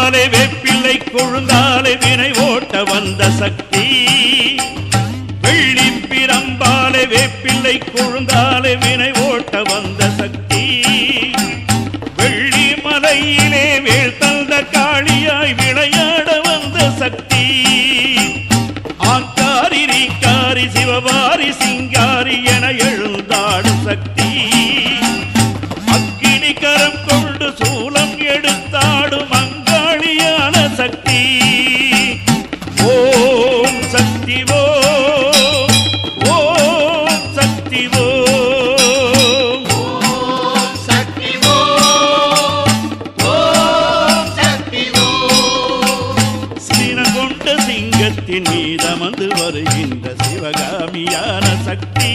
பிரம்பாலே வேப்பிள்ளை கொழுந்தாலே வினை ஓட்ட வந்த சக்தி. வெள்ளி பிரம்பாலே வேப்பிள்ளை கொழுந்தாலே வினை ஓட்ட வந்த சக்தி. வெள்ளி மலையிலே வேள் தந்த காளியாய் விளையாட வந்த சக்தி. ஆங்காரி ரீங்காரி சிவபாரி சிங்காரி என எழுந்தாடும் சக்தி. அக்கினி கரம் கொண்டு சூலம் எடுத்தாடும் அங்காளியான சக்தி. ஓம் சக்தி ஓம், ஓம் சக்தி ஓம், ஓம் சக்தி ஓம், ஓம் சக்தி ஓம். சினங்கொண்ட சிங்கத்தின் மீதமந்து வருகின்ற சிவகாமியான சக்தி.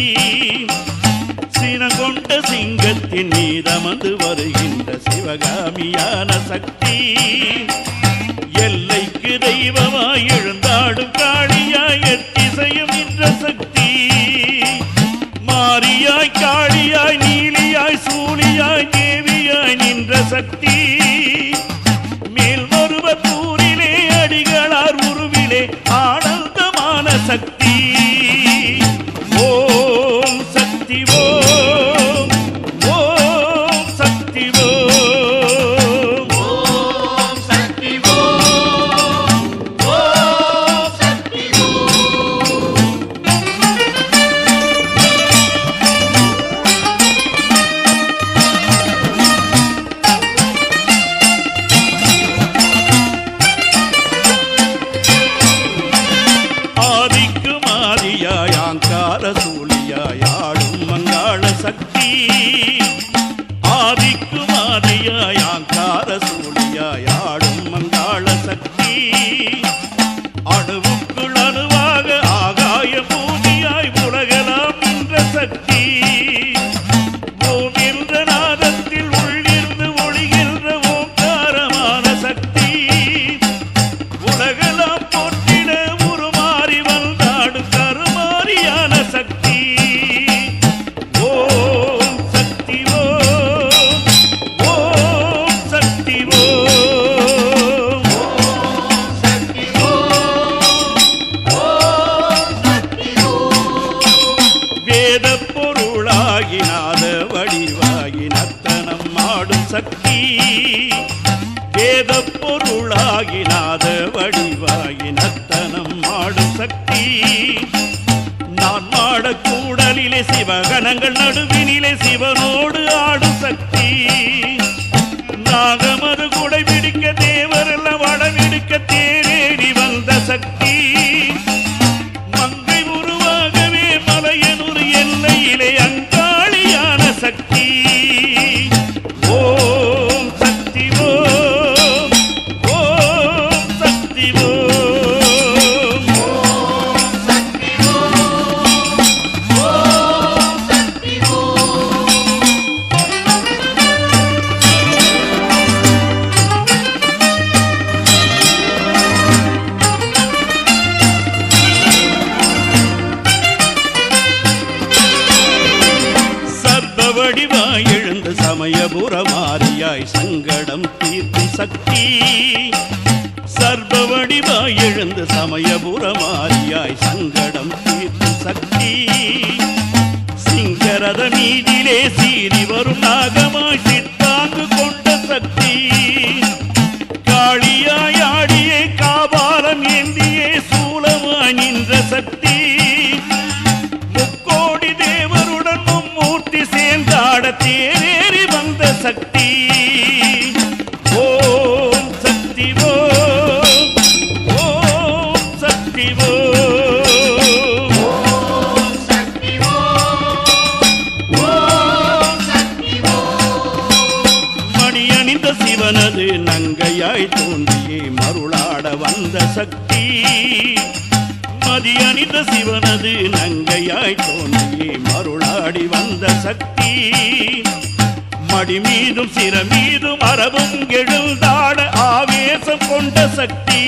சினங்கொண்ட சிங்கத்தின் மீதமந்து வருகின்ற சிவகாமியான சக்தி. எல்லைக்கு தெய்வமாய் எழுந்தாடும் காளியாய் எத்திசையும் நின்ற சக்தி. மாரியாய் காளியாய் நீலியாய் சூலியாய் தேவியாய் நின்ற சக்தி. மேல்மருவத்தூரிலே அடிகளார் உருவிலே ஆனந்தமான சக்தி. ஓம் சக்தி ஓம், ஓம் சக்தி ஓம், ஓம் சக்தி ஓம், ஓம் சக்தி ஓம். ஆதிக்கும் ஆதியாய் ஆங்கார சூழியாய் ஆடும் மங்காள சக்தி. ஆதிக்கும் ஆதியாய் ஆங்கார சூழியாய் ஆடும் மங்காள சக்தி. அணுவுக்குள் அணுவாக ஆகாய பூமியாய் உலகலாம் நின்ற சக்தி. ஓம் என்ற நாதத்தில் உள்ளிருந்து ஒளிகின்ற ஓங்காரமான சக்தி. உலகலாம் போற்றிட உருமாறி வந்தாடும் கருமாரியான சக்தி. ஓம் சக்தி ஓம், ஓம் சக்தி ஓம், ஓம் சக்தி ஓம், ஓம் சக்தி ஓம். வேத பொருளாகி நாத வடிவாகி நர்த்தனம் ஆடும் சக்தி. வேத பொருளாகி நாத வடிவாகி நர்த்தனம் ஆடும் சக்தி. நான் மாடக்கூடலிலே சிவகணங்கள் நடுவினிலே சிவனோடு ஆடும் சக்தி. நாகமது குடை பிடிக்க தேவரெல்லாம் வடமிடுக்க தேரேறி வந்த சக்தி. மங்கை உருவாகவே மலையனூர் எல்லையிலே அங்காளியான சக்தி. ஓம் சக்தி ஓம், ஓம் சக்தி ஓம், ஓம் சக்தி ஓம், ஓம் சக்தி ஓம். சர்வ வடிவாய் எழுந்த சமயபுரமாரியாய் சங்கடம் தீர்க்கும் சக்தி. சர்வ வடிவாய் எழுந்த சமயபுரமாரியாய் சங்கடம் தீர்க்கும் சக்தி. சிங்கரத மீதிலே சீறி வரும் நாகமாய் சித்தாங்கு கொண்ட சக்தி. காளியாய் ஆடியே காபாலம் ஏந்தியே சூலமாய் நின்ற சக்தி. முக்கோடி தேவருடன் மும்மூர்த்தி சேர்ந்தாட தேரேறி வந்த சக்தி. ஓம் சக்தி ஓம், ஓம் சக்தி ஓம், ஓம் சக்தி ஓம், ஓம் சக்தி ஓம். மணி அணிந்த சிவனது நங்கையாய் தோன்றியே மருளாட வந்த சக்தி. மதி அணிந்த சிவனது நங்கையாய் தோன்றியே மருளாடி வந்த சக்தி. மடி மீதும் சிரமீதும் அரபும் எழுந்தாட ஆவேசம் கொண்ட சக்தி.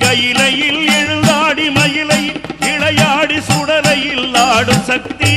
கையிலையில் எழுந்தாடி மயிலை இளையாடி சுடலையில் ஆடும் சக்தி.